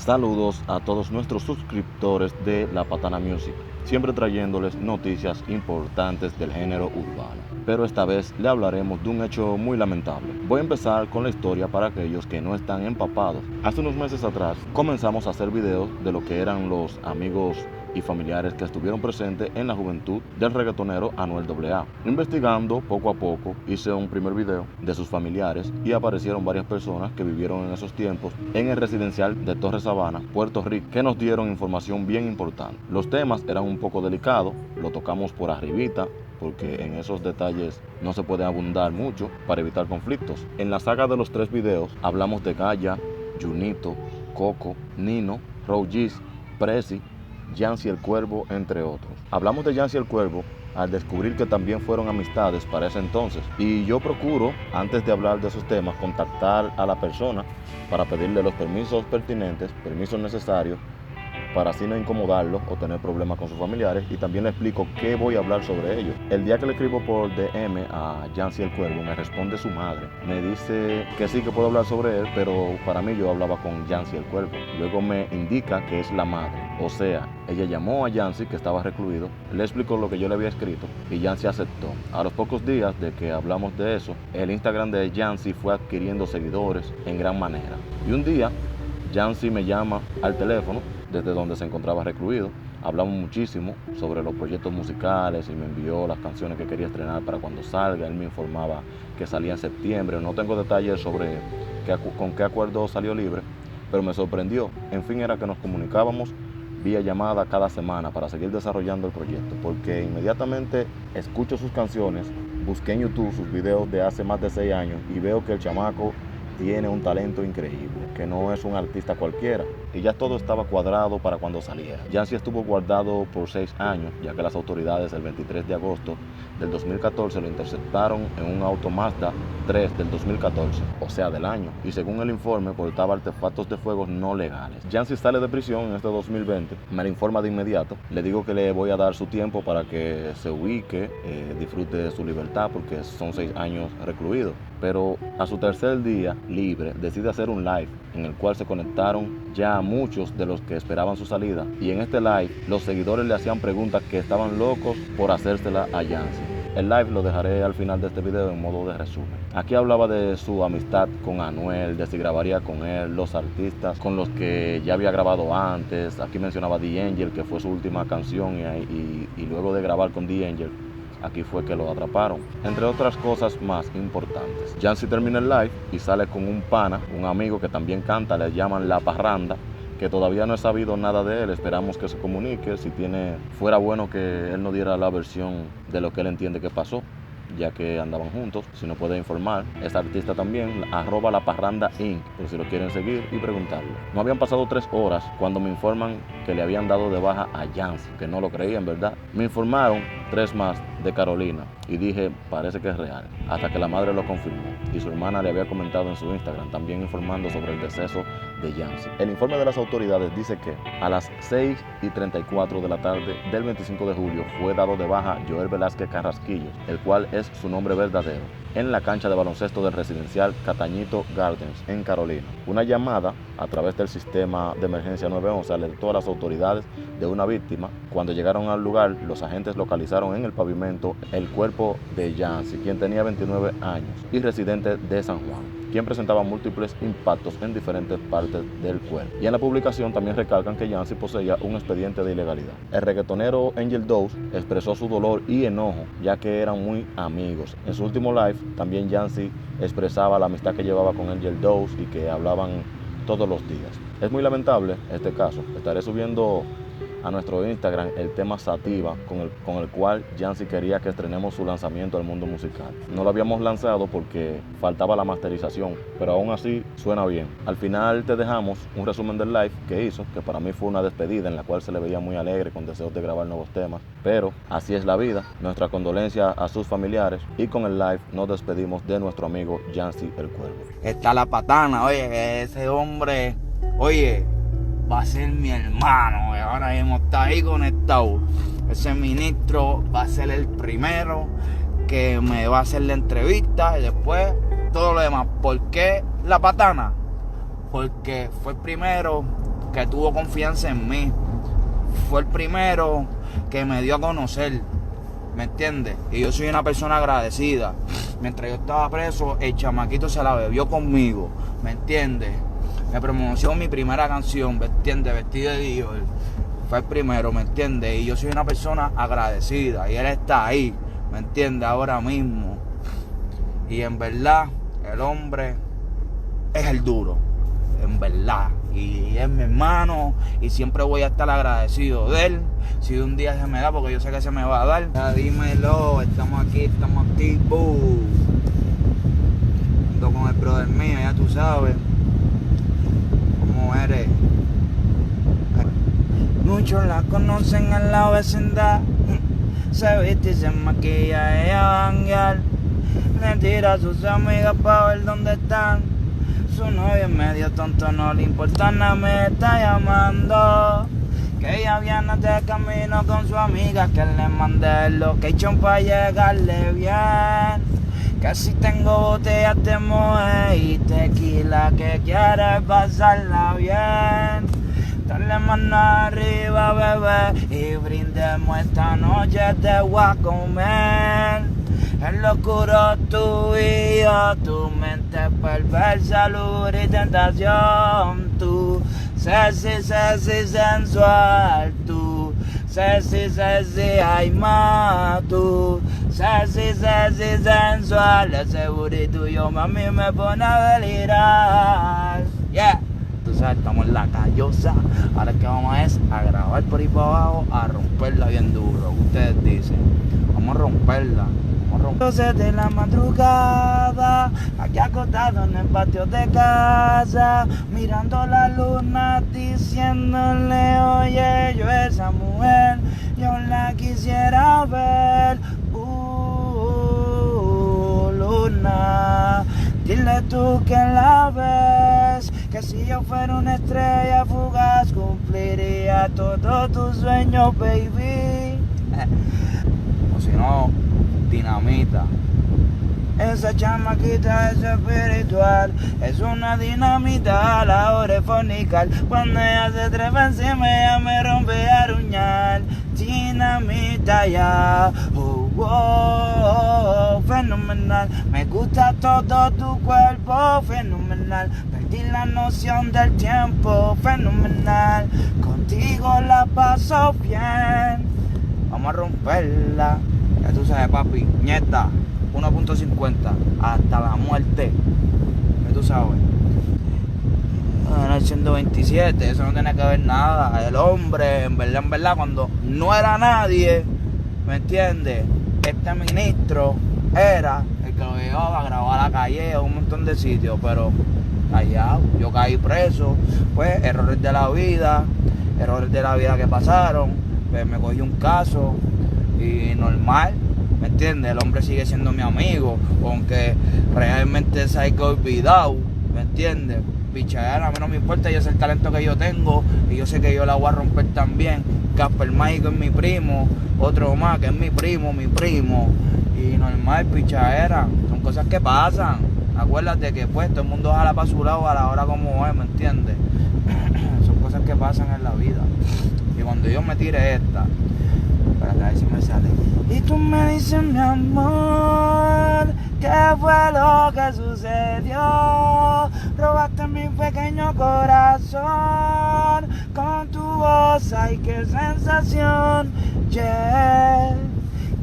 Saludos a todos nuestros suscriptores de La Patana Music, siempre trayéndoles noticias importantes del género urbano. Pero esta vez le hablaremos de un hecho muy lamentable. Voy a empezar con la historia para aquellos que no están empapados. Hace unos meses atrás comenzamos a hacer videos de lo que eran los amigos y familiares que estuvieron presentes en la juventud del reggaetonero Anuel AA. Investigando poco a poco hice un primer video de sus familiares y aparecieron varias personas que vivieron en esos tiempos en el residencial de Torre Sabana, Puerto Rico, que nos dieron información bien importante. Los temas eran un poco delicados, lo tocamos por arribita, porque en esos detalles no se puede abundar mucho para evitar conflictos. En la saga de los 3 videos hablamos de Gaya, Junito, Coco, Nino, Rougis, Prezi, Yancy el Cuervo, entre otros. Hablamos de Yancy el Cuervo al descubrir que también fueron amistades para ese entonces. Y yo procuro, antes de hablar de esos temas, contactar a la persona para pedirle los permisos pertinentes, permisos necesarios, para así no incomodarlos o tener problemas con sus familiares, y también le explico qué voy a hablar sobre ellos. El día que le escribo por DM a Yancy el Cuervo, me responde su madre. Me dice que sí, que puedo hablar sobre él, pero para mí yo hablaba con Yancy el Cuervo. Luego me indica que es la madre. O sea, ella llamó a Yancy, que estaba recluido, le explicó lo que yo le había escrito y Yancy aceptó. A los pocos días de que hablamos de eso, el Instagram de Yancy fue adquiriendo seguidores en gran manera. Y un día, Yancy me llama al teléfono desde donde se encontraba recluido. Hablamos muchísimo sobre los proyectos musicales y me envió las canciones que quería estrenar para cuando salga. Él me informaba que salía en septiembre. No tengo detalles sobre con qué acuerdo salió libre, pero me sorprendió. En fin, era que nos comunicábamos vía llamada cada semana para seguir desarrollando el proyecto, porque inmediatamente escucho sus canciones, busqué en YouTube sus videos de hace más de 6 años y veo que el chamaco tiene un talento increíble, que no es un artista cualquiera, y ya todo estaba cuadrado para cuando saliera. Yancy estuvo guardado por 6 años, ya que las autoridades el 23 de agosto del 2014 lo interceptaron en un auto Mazda 3 del 2014, o sea del año, y según el informe portaba artefactos de fuego no legales. Yancy sale de prisión en este 2020, me lo informa de inmediato, le digo que le voy a dar su tiempo para que se ubique, disfrute de su libertad, porque son 6 años recluido. Pero a su tercer día libre decide hacer un live en el cual se conectaron ya muchos de los que esperaban su salida, y en este live los seguidores le hacían preguntas que estaban locos por hacérsela a Yancy. El live lo dejaré al final de este video en modo de resumen. Aquí hablaba de su amistad con Anuel, de si grabaría con él, los artistas con los que ya había grabado antes. Aquí mencionaba D'Angel, que fue su última canción, y luego de grabar con D'Angel, aquí fue que lo atraparon, entre otras cosas más importantes. Yancy termina el live y sale con un pana, un amigo que también canta, le llaman La Parranda, que todavía no he sabido nada de él. Esperamos que se comunique. Si fuera bueno que él nos diera la versión de lo que él entiende que pasó, ya que andaban juntos. Si no puede informar, es artista también, @laparranda_inc, por si lo quieren seguir y preguntarle. No habían pasado 3 horas cuando me informan que le habían dado de baja a Yancy, que no lo creían, ¿verdad? Me informaron 3 más de Carolina y dije, parece que es real, hasta que la madre lo confirmó y su hermana le había comentado en su Instagram, también informando sobre el deceso de Yancy. El informe de las autoridades dice que a las 6:34 de la tarde del 25 de julio fue dado de baja Joel Velázquez Carrasquillo, el cual es su nombre verdadero, en la cancha de baloncesto del residencial Catañito Gardens en Carolina. Una llamada a través del sistema de emergencia 911 alertó a las autoridades de una víctima. Cuando llegaron al lugar, los agentes localizaron en el pavimento el cuerpo de Yancy, quien tenía 29 años y residente de San Juan, quien presentaba múltiples impactos en diferentes partes del cuerpo. Y en la publicación también recalcan que Yancy poseía un expediente de ilegalidad. El reggaetonero Angel Dose expresó su dolor y enojo, ya que eran muy amigos. En su último live, también Yancy expresaba la amistad que llevaba con Angel Dose y que hablaban todos los días. Es muy lamentable este caso. Estaré subiendo a nuestro Instagram el tema Sativa, con el cual Yancy quería que estrenemos su lanzamiento al mundo musical. No lo habíamos lanzado porque faltaba la masterización, pero aún así suena bien. Al final te dejamos un resumen del live que hizo, que para mí fue una despedida en la cual se le veía muy alegre, con deseos de grabar nuevos temas, pero así es la vida. Nuestra condolencia a sus familiares, y con el live nos despedimos de nuestro amigo Yancy el Cuervo. Está La Patana, oye, ese hombre, oye, va a ser mi hermano, ahora mismo está ahí conectado. Ese ministro va a ser el primero que me va a hacer la entrevista y después todo lo demás. ¿Por qué La Patana? Porque fue el primero que tuvo confianza en mí. Fue el primero que me dio a conocer, ¿me entiendes? Y yo soy una persona agradecida. Mientras yo estaba preso, el chamaquito se la bebió conmigo, ¿me entiendes? Me promocionó mi primera canción, ¿me entiendes? Vestido de Dior. Fue el primero, ¿me entiendes? Y yo soy una persona agradecida. Y él está ahí, ¿me entiendes? Ahora mismo. Y en verdad, el hombre es el duro, en verdad. Y es mi hermano. Y siempre voy a estar agradecido de él. Si un día se me da, porque yo sé que se me va a dar. Ya dímelo, estamos activos. Ando con el brother mío, ya tú sabes cómo eres. Muchos la conocen en la vecindad. Se viste y se maquilla, ella va a janguear. Le tira a sus amigas pa' ver dónde están. Su novio es medio tonto, no le importa nada, me está llamando. Que ella viene de camino con su amiga, que le mande el location pa' llegarle bien. Que si tengo botellas de moe y tequila, que quiere pasarla bien. Dale mano arriba, bebé, y brindemos esta noche, te voy a comer. En lo oscuro tú y yo, tu mente perversa, luz y tentación. Tú, sexy, sensual. Tú, sexy, ay más. Tú, sexy, sensual. Ese booty tuyo, mami, me pone a delirar. Yeah. Tú sabes, estamos en la callosa. Ahora que vamos a grabar por ahí para abajo, a romperla bien duro. Ustedes dicen, vamos a romperla. 12 de la madrugada, aquí acostado en el patio de casa, mirando la luna, diciéndole, oye, yo esa mujer, yo la quisiera ver. Luna, dile tú que la ves, que si yo fuera una estrella fugaz, cumpliría todos tus sueños, baby. O si no, dinamita. Esa chamaquita es espiritual, es una dinamita a la hora de fornicar. Cuando ella se trepa encima, ella me rompe a aruñar. Dinamita ya, fenomenal. Me gusta todo tu cuerpo, fenomenal. Perdí la noción del tiempo, fenomenal. Contigo la paso bien. Vamos a romperla. Ya tú sabes, papi, nieta, 1.50 hasta la muerte. Ya tú sabes. En el 127, eso no tiene que ver nada. El hombre, en verdad, cuando no era nadie, ¿me entiendes? Este ministro era el que lo llevaba a grabar a la calle, a un montón de sitios, pero callado, yo caí preso. Pues errores de la vida que pasaron. Pues me cogí un caso. Y normal, ¿me entiendes? El hombre sigue siendo mi amigo, aunque realmente se haya olvidado, ¿me entiendes? Pichadera, a mí no me importa, yo sé el talento que yo tengo y yo sé que yo la voy a romper también. Casper Mágico es mi primo, otro más que es mi primo. Y normal, pichadera, son cosas que pasan. Acuérdate que pues todo el mundo jala para su lado a la hora como es, ¿me entiendes? Son cosas que pasan en la vida. Y cuando yo me tire esta, para ver si me sale. Y tú me dices, mi amor, ¿qué fue lo que sucedió? Robaste mi pequeño corazón con tu voz, ay, qué sensación. Yeah.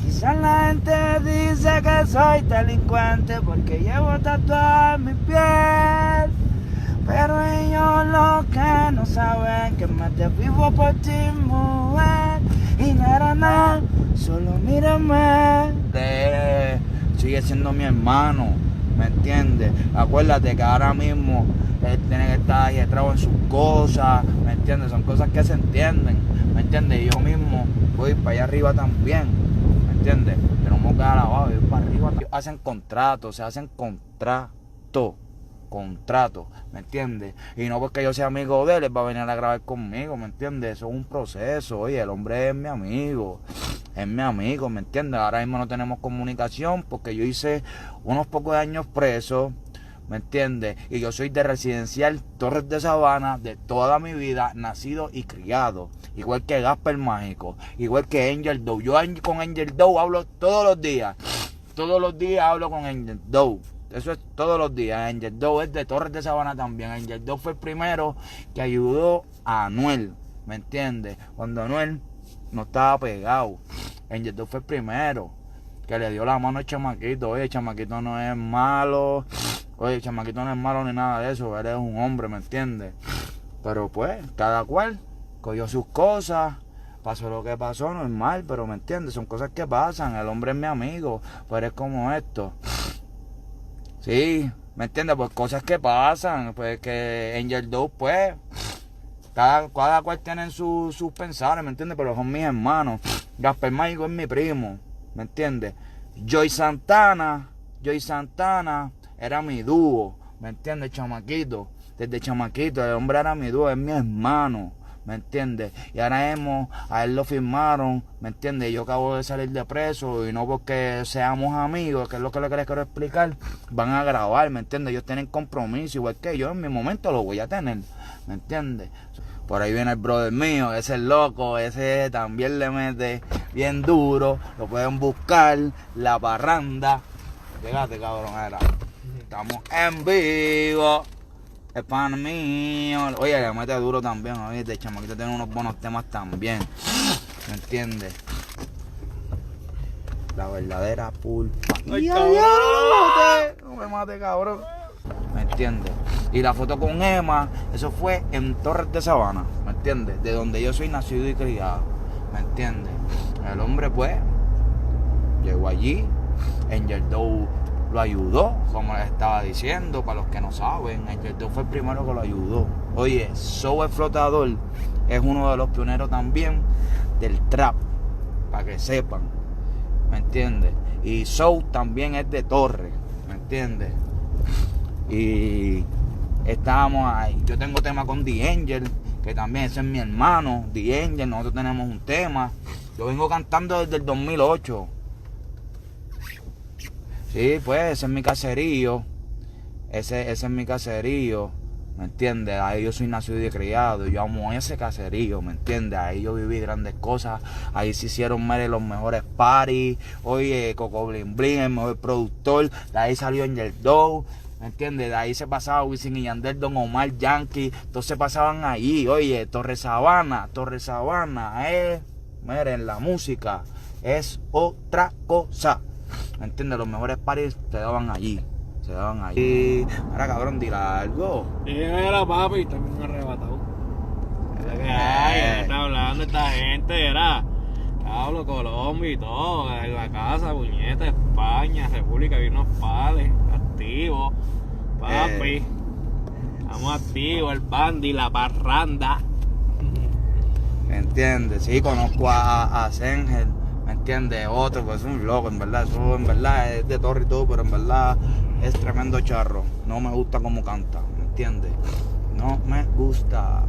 Quizás la gente dice que soy delincuente porque llevo tatuado en mi piel. Pero ellos lo que no saben que me te vivo por ti, mujer. Y nada, solo mírame. Sigue siendo mi hermano, ¿me entiendes? Acuérdate que ahora mismo él tiene que estar ajetrado en sus cosas, ¿me entiendes? Son cosas que se entienden, ¿me entiendes? Y yo mismo voy para allá arriba también, ¿me entiendes? Que no me voy a quedar abajo, voy para arriba. Ellos hacen contratos, se hacen contrato, ¿me entiendes? Y no porque yo sea amigo de él, él va a venir a grabar conmigo, ¿me entiendes? Eso es un proceso. Oye, el hombre es mi amigo, ¿me entiendes? Ahora mismo no tenemos comunicación porque yo hice unos pocos años preso ¿me entiendes? Y yo soy de residencial Torres de Sabana de toda mi vida, nacido y criado. Igual que Gasper Mágico, igual que Angel Doe. Yo con Angel Doe hablo todos los días. Todos los días hablo con Angel Doe. Eso es todos los días. Angel Doe es de Torres de Sabana también. Angel Doe fue el primero que ayudó a Anuel, ¿me entiendes? Cuando Anuel no estaba pegado. Angel Doe fue el primero que le dio la mano al chamaquito. Oye, el chamaquito no es malo. Oye, el chamaquito no es malo ni nada de eso. Él es un hombre, ¿me entiendes? Pero pues, cada cual cogió sus cosas. Pasó lo que pasó, normal, pero ¿me entiendes? Son cosas que pasan. El hombre es mi amigo, pero es como esto. Sí, ¿me entiendes? Pues cosas que pasan. Pues que Angel Doe, pues, cada cual tiene sus pensares, ¿me entiendes? Pero son mis hermanos. Gasper Mágico es mi primo, ¿me entiendes? Joy Santana era mi dúo, ¿me entiendes? Chamaquito, desde chamaquito, el hombre era mi dúo, es mi hermano, ¿me entiendes? Y ahora a él lo firmaron, ¿me entiendes? Yo acabo de salir de preso y no porque seamos amigos, que es lo que les quiero explicar, van a grabar, ¿me entiendes? Ellos tienen compromiso, igual que yo en mi momento lo voy a tener, ¿me entiendes? Por ahí viene el brother mío, ese es loco, ese también le mete bien duro, lo pueden buscar, La Parranda. Llegate, cabrón, era. Estamos en vivo. Es pan mío. Oye, le mete duro también, oye, el chamaquito tiene unos buenos temas también. ¿Me entiendes? La verdadera pulpa. ¡Ay, cabrón! No me mate, cabrón. ¿Me entiendes? Y la foto con Emma, eso fue en Torres de Sabana, ¿me entiendes? De donde yo soy nacido y criado, ¿me entiendes? El hombre, pues, llegó allí, Angel Doe lo ayudó, como les estaba diciendo, para los que no saben, Angel Doe fue el primero que lo ayudó. Oye, Soul el Flotador es uno de los pioneros también del trap, para que sepan, ¿me entiendes? Y Soul también es de Torres, ¿me entiendes? Y estábamos ahí. Yo tengo tema con The Angel, que también ese es mi hermano, The Angel. Nosotros tenemos un tema. Yo vengo cantando desde el 2008. Sí, pues ese es mi caserío. Ese es mi caserío, ¿me entiendes? Ahí yo soy nacido y criado. Yo amo ese caserío, ¿me entiendes? Ahí yo viví grandes cosas. Ahí se hicieron los mejores parties. Oye, Coco Blin Blin, el mejor productor. De ahí salió Angel Doe, ¿me entiendes? De ahí se pasaba Wisin y Yandel, Don Omar, Yankee. Todos se pasaban ahí. Oye, Torres Sabana, miren, la música es otra cosa, ¿me entiendes? Los mejores parties se daban allí. Ahora, cabrón, dirá algo. Era papi, también arrebatado. Es la que hay, está hablando esta gente, era. Hablo Colombia y todo, en la casa, puñeta, España, República, vi unos pales, activos, papi. Estamos activos, el Bandi, La Parranda. ¿Me entiendes? Sí, conozco a Sengel, ¿me entiendes? Otro, pues es un loco, en verdad. Eso en verdad es de Torre y todo, pero en verdad es tremendo charro. No me gusta cómo canta, ¿me entiendes? No me gusta,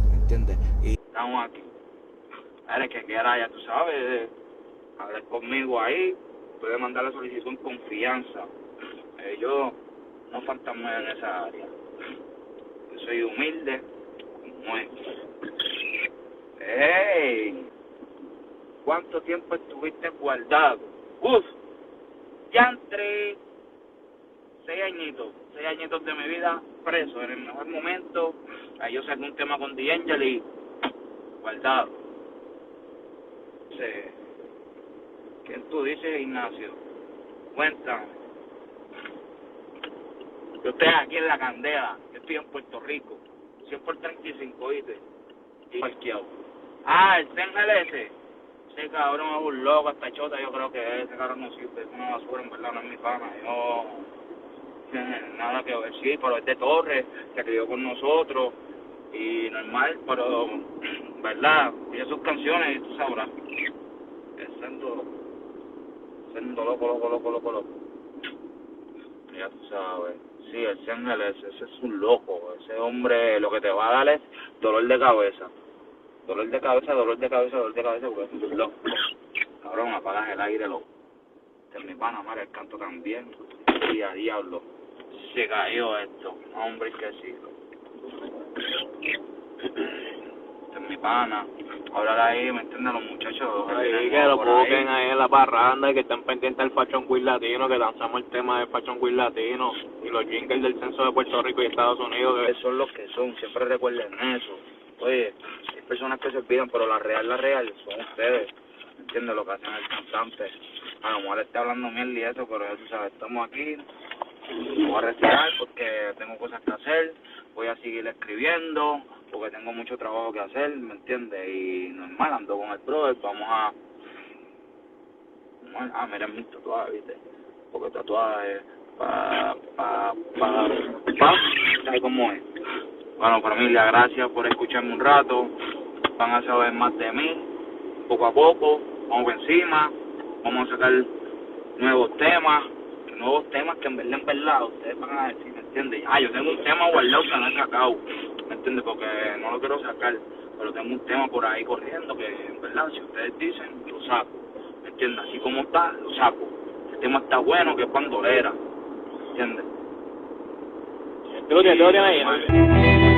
¿me entiendes? Y estamos aquí. El que quiera, ya tú sabes, hablar conmigo ahí, puede mandar la solicitud en confianza. Yo no fantasmeo en esa área. Yo soy humilde, como es. ¡Ey! ¿Cuánto tiempo estuviste guardado? ¡Uf! ¡Yantre! 6 añitos de mi vida preso. En el mejor momento, ahí yo saqué un tema con The Angel y guardado. ¿Quién tú dices, Ignacio? Cuéntame. Yo estoy aquí en La Candela, yo estoy en Puerto Rico, 100 por 35, ¿viste? Y parqueado. El Sengel ese. Ese cabrón es un loco, hasta chota, yo creo que ese cabrón no sirve, es una basura, en verdad, no es mi pana. Yo, nada que ver, sí, pero es de Torres, se crió con nosotros, y normal, pero, verdad, oye sus canciones y tú sabrás. Siendo loco. Ya tú sabes. Sí, el Sengel ese es un loco. Ese hombre lo que te va a dar es dolor de cabeza. Dolor de cabeza, porque es un loco. Cabrón, apagas el aire, loco. Este es mi pana, madre, el canto también. Y a diablo. se cayó esto. Hombre, que sí. Este es mi pana. Ahora ahí, ¿me entienden los muchachos? Ahí que lo busquen ahí en la parranda y que estén pendientes del Fashion Week Latino, que lanzamos el tema del Fashion Week Latino y los jingles del censo de Puerto Rico y Estados Unidos. Que son los que son, siempre recuerden eso. Oye, hay personas que se olvidan, pero la real son ustedes. ¿Me entiendes? Lo que hacen el cantante. A lo mejor está hablando miel y eso, pero ya tú sabes, estamos aquí. Me voy a retirar porque tengo cosas que hacer. Voy a seguir escribiendo porque tengo mucho trabajo que hacer, ¿me entiendes? Y normal, ando con el brother, vamos a... miren mis tatuajes, ¿viste? Porque tatuajes, ¿sabes cómo es? Bueno, familia, gracias por escucharme un rato. Van a saber más de mí, poco a poco, vamos por encima, vamos a sacar nuevos temas que en verdad ustedes van a decir, ¿me entiendes? Yo tengo un tema guardado que no he sacado, ¿me entiendes? Porque no lo quiero sacar, pero tengo un tema por ahí corriendo que en verdad, si ustedes dicen, lo saco, ¿me entiendes? Así como está, lo saco. El tema está bueno, que es bandolera, ¿me entiendes? ¿Tú lo tienes ahí?